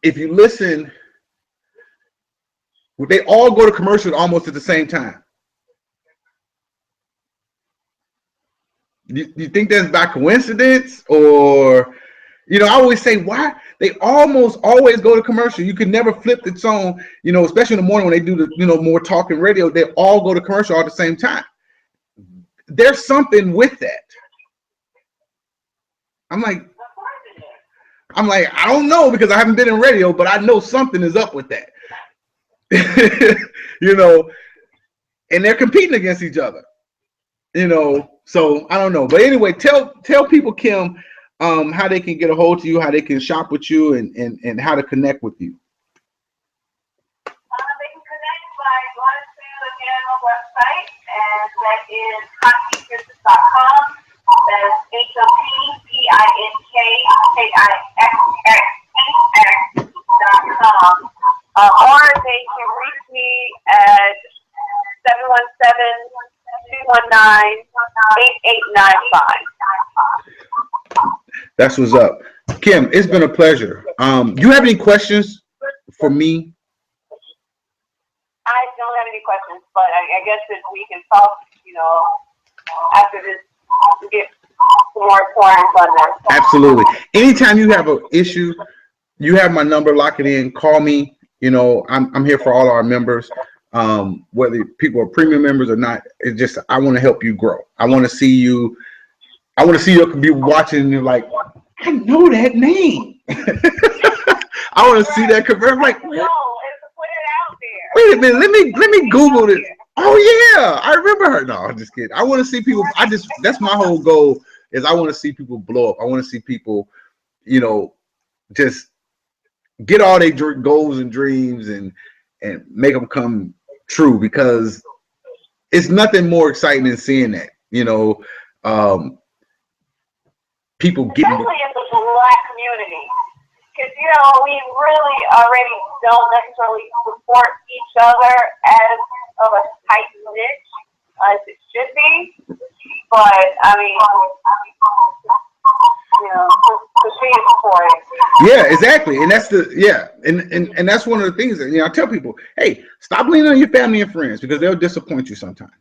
if you listen, they all go to commercial almost at the same time. You think that's by coincidence, or I always say why they almost always go to commercial. You could never flip the song, especially in the morning when they do the more talking radio. They all go to commercial all at the same time. There's something with that. I'm like, I don't know because I haven't been in radio, but I know something is up with that. And they're competing against each other. So I don't know. But anyway, tell people, Kim, how they can get a hold of you, how they can shop with you, and how to connect with you. They can connect by going to the Gamma website, and that is hotpinkisses.com. That's HOTPINKIXX.com. Or they can reach me at 717-219-8895. That's what's up. Kim, it's been a pleasure. Do you have any questions for me? I don't have any questions, but I guess that we can talk, after this to get some more points on this. Absolutely. Anytime you have an issue, you have my number, lock it in, call me. I'm here for all our members. Whether people are premium members or not, it's just I want to help you grow. I want to see you be watching and you're like, I know that name. I want to see that convert. Like, no, it's to put it out there. Wait a minute, let me Google this. Oh yeah, I remember her. No, I'm just kidding. I want to see people. That's my whole goal is I want to see people blow up. I want to see people, just get all their goals and dreams and make them come true, because it's nothing more exciting than seeing that, people getting, especially in the Black community, because we really already don't necessarily support each other as of a tight knit as it should be, but I mean, to see it supported. Yeah, exactly, and that's and that's one of the things that I tell people, hey, stop leaning on your family and friends because they'll disappoint you sometimes.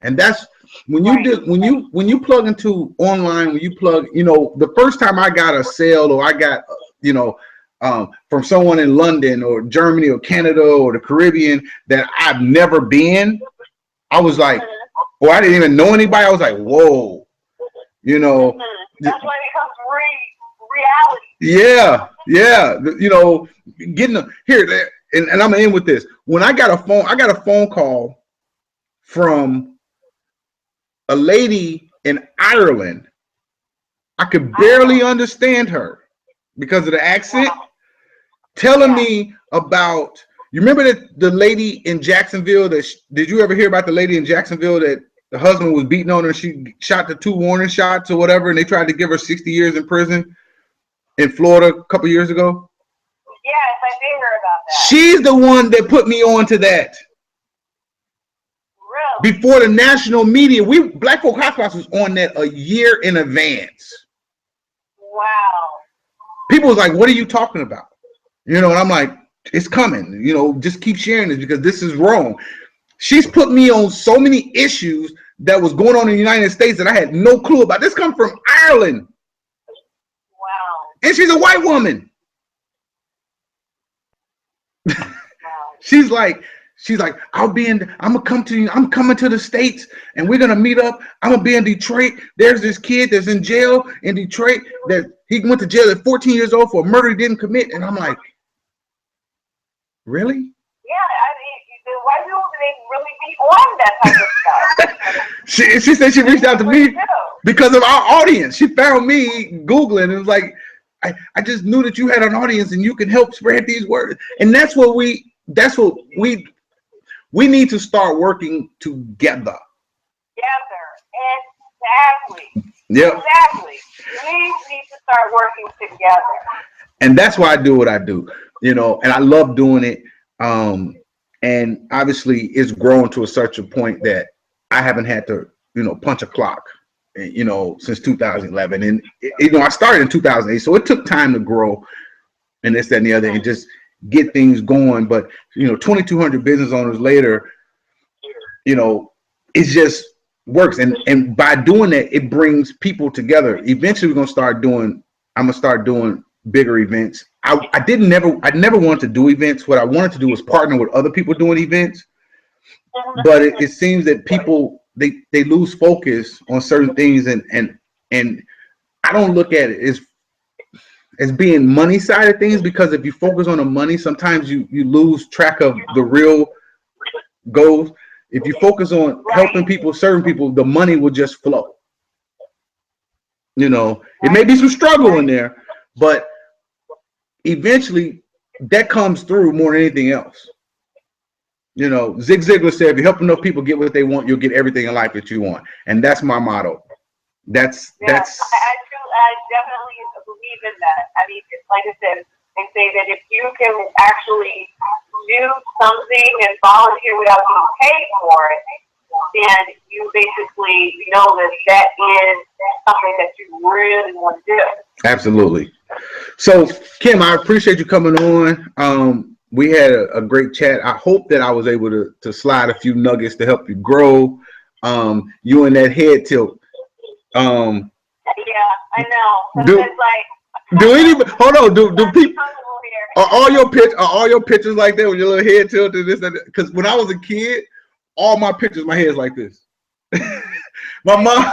And that's when you do when you plug into online, when you plug, the first time I got a sale or I got from someone in London or Germany or Canada or the Caribbean that I've never been, I was like, or I didn't even know anybody. I was like, whoa, That's when it becomes reality. Yeah, getting here, and I'm gonna end with this. When I got a phone call from a lady in Ireland. I could barely understand her because of the accent. Telling me about, you remember that the lady in Jacksonville did you ever hear about the lady in Jacksonville that the husband was beating on her? She shot the 2 warning shots or whatever, and they tried to give her 60 years in prison in Florida a couple years ago? Yes, I did hear about that. She's the one that put me on to that. Really? Before the national media, Black Folk Hotspots was on that a year in advance. Wow. People was like, what are you talking about? And I'm like, it's coming. Just keep sharing this because this is wrong. She's put me on so many issues that was going on in the United States that I had no clue about. This comes from Ireland. Wow. And she's a white woman. Wow. She's like, I'm coming to the States and we're gonna meet up. I'm gonna be in Detroit. There's this kid that's in jail in Detroit that he went to jail at 14 years old for a murder he didn't commit. And I'm like, really? Yeah, I mean, the white people, they really be on that type of stuff. She said she reached out to me because of our audience. She found me Googling and it was like, I just knew that you had an audience and you can help spread these words. And that's what we need to start working together. Exactly. Yep. Exactly. We need to start working together. And that's why I do what I do. you know, and I love doing it. And obviously it's grown to such a point that I haven't had to, you know, punch a clock, you know, since 2011. And, you know, I started in 2008, so it took time to grow and this, that, and the other, and just get things going. But, you know, 2,200 business owners later, you know, it just works. And by doing that, it brings people together. Eventually I'm gonna start doing bigger events. I never wanted to do events. What I wanted to do was partner with other people doing events. But it seems that people, they lose focus on certain things, and I don't look at it as being money side of things, because if you focus on the money, sometimes you lose track of the real goals. If you focus on helping people, serving people, the money will just flow. You know, it may be some struggle in there, but eventually that comes through more than anything else. You know, Zig Ziglar said, if you help enough people get what they want, you'll get everything in life that you want. And that's my motto. That's I definitely believe in that. I mean, it's like I said, they say that if you can actually do something and volunteer without being paid for it, then you basically know that is something that you really want to do. Absolutely. So, Kim, I appreciate you coming on. We had a great chat. I hope that I was able to slide a few nuggets to help you grow. You and that head tilt. Yeah, I know. Do anybody? Hold on. Do people? Are all your pictures like that with your little head tilted? This and that? Because when I was a kid, all my pictures, my head's like this. My mom,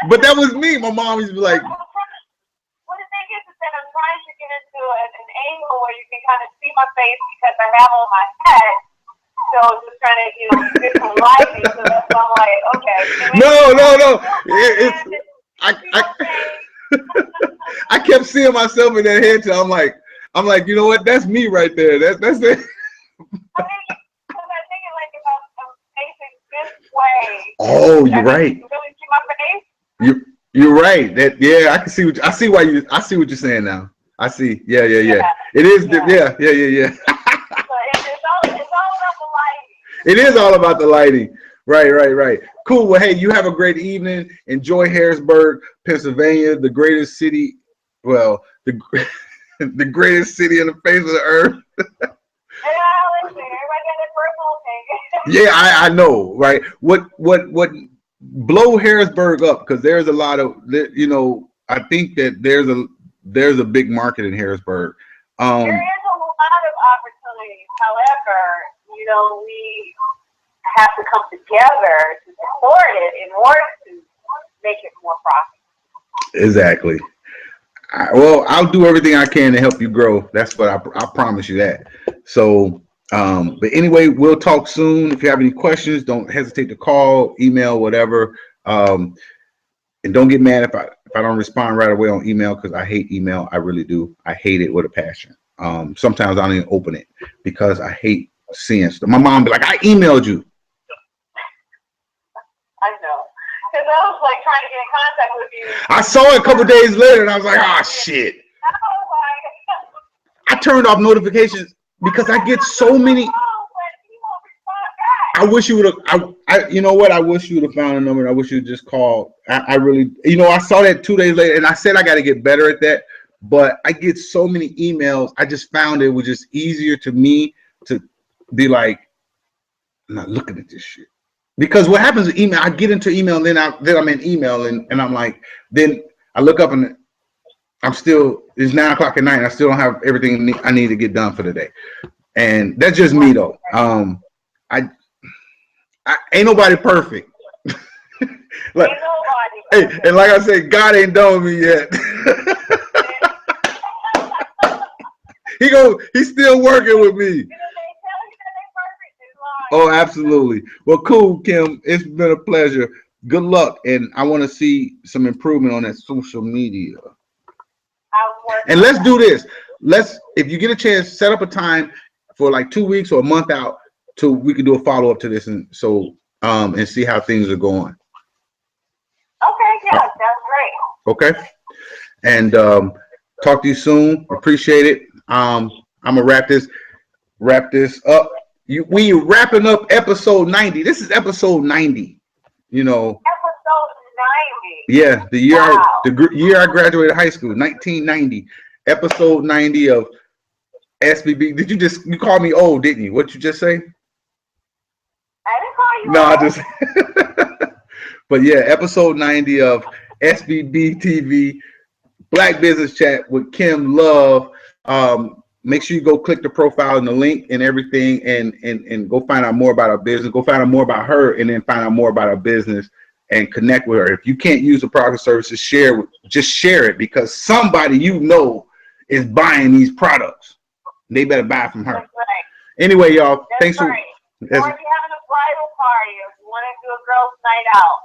but that was me. My mom used to be like. Well, the thing is that I'm trying to get into an angle where you can kind of see my face because I have on my head. So just trying to, you know, get some lighting. So that's why I'm like, okay. No. I kept seeing myself in that head till I'm like, you know what? That's me right there. That's it. I mean, because I'm thinking like if I'm facing this way. Oh, you're right. You really see my face? You're right. That I can see I see what you're saying now. I see. Yeah. It is. Yeah. So it's all about the lighting. It is all about the lighting. Right. Cool. Well, hey, you have a great evening. Enjoy Harrisburg, Pennsylvania, the greatest city. Well, the greatest city on the face of the earth. Yeah, I know, right? What blow Harrisburg up, because there's a lot of, you know, I think that there's a big market in Harrisburg. There is a lot of opportunities. However, you know, we have to come together to support it in order to make it more profitable. Exactly. Well, I'll do everything I can to help you grow. That's what I promise you that. So, but anyway, we'll talk soon. If you have any questions, don't hesitate to call, email, whatever. And don't get mad if I don't respond right away on email, because I hate email. I really do. I hate it with a passion. Sometimes I don't even open it because I hate seeing stuff. My mom be like, I emailed you. I know. Because I was like trying to get in contact with you. I saw it a couple days later and I was like, oh shit. I turned off notifications because I get so many. I wish you would have. You know what? I wish you would have found a number. I wish you would just call. I really, you know, I saw that 2 days later, and I said I got to get better at that. But I get so many emails. I just found it was just easier to me to be like, I'm not looking at this shit. Because what happens with email, I get into email, and then I'm in email, and I'm like, then I look up and I'm still, it's 9 o'clock at night, and I still don't have everything I need to get done for the day. And that's just me though. I ain't nobody perfect. Like, hey, and like I said, God ain't done with me yet. He's still working with me. Oh, absolutely. Well, cool, Kim. It's been a pleasure. Good luck, and I want to see some improvement on that social media. And let's do this. If you get a chance, set up a time for like 2 weeks or a month out, so we can do a follow up to this, and and see how things are going. Okay, yeah, that's great. Okay, and talk to you soon. Appreciate it. I'm gonna wrap this up. We wrapping up episode 90. This is episode 90. You know. Episode 90. Yeah, the year I graduated high school, 1990. Episode 90 of SBB. You called me old, didn't you? What you just say? I didn't call you No, old. I just. But yeah, episode 90 of SBB TV, Black Business Chat with Kim Love. Make sure you go click the profile and the link and everything, and go find out more about our business. Go find out more about her, and then find out more about our business and connect with her. If you can't use the product or services, just share it, because somebody you know is buying these products. They better buy from her. That's right. Anyway, y'all, thanks right. for. Or if you're having a bridal party, or if you want to do a girls' night out,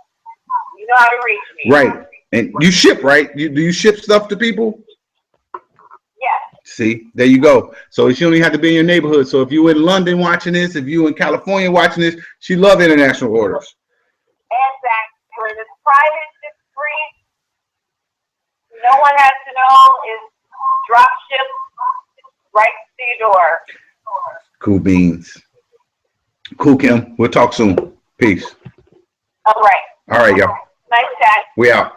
you know how to reach me. Right. And you ship, right? Do you ship stuff to people? Yes. See, there you go. So she only have to be in your neighborhood. So if you're in London watching this, if you're in California watching this, she loves international orders. Exactly. It's private, it's free. No one has to know. Is drop ship right to your door. Cool beans. Cool, Kim. We'll talk soon. Peace. All right. All right, y'all. Nice chat. We out.